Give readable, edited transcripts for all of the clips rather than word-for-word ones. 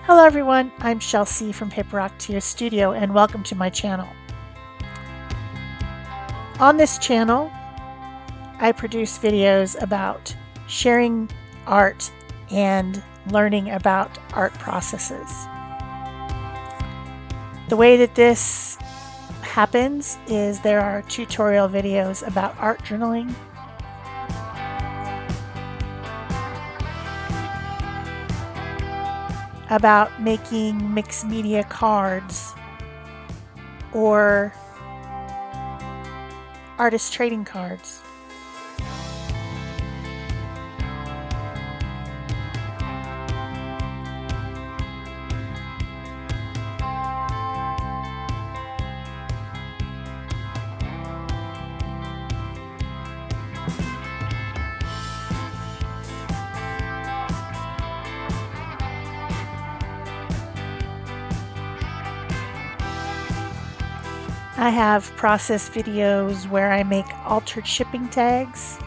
Hello everyone, I'm Shel C from PaperOcotilloStudio and welcome to my channel. On this channel, I produce videos about sharing art and learning about art processes. The way that this happens is there are tutorial videos about art journaling, about making mixed media cards or artist trading cards. I have process videos where I make altered shipping tags.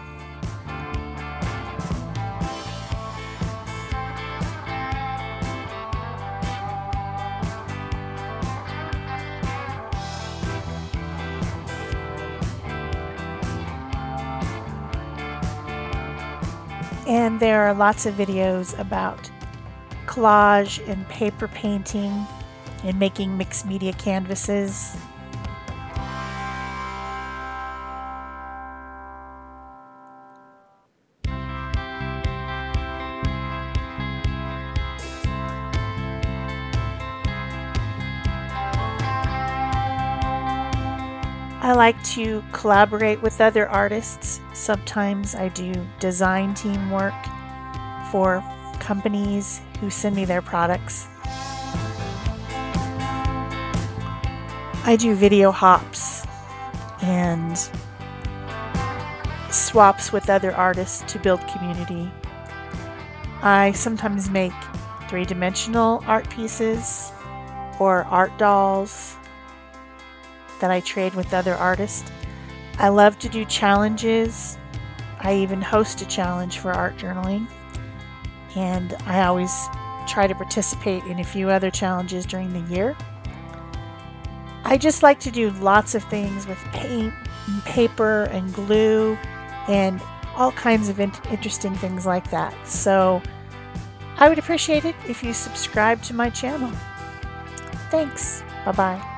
And there are lots of videos about collage and paper painting and making mixed media canvases. I like to collaborate with other artists. Sometimes I do design team work for companies who send me their products. I do video hops and swaps with other artists to build community. I sometimes make three-dimensional art pieces or art dolls that I trade with other artists. I love to do challenges. I even host a challenge for art journaling. And I always try to participate in a few other challenges during the year. I just like to do lots of things with paint and paper and glue and all kinds of interesting things like that. So I would appreciate it if you subscribe to my channel. Thanks. Bye-bye.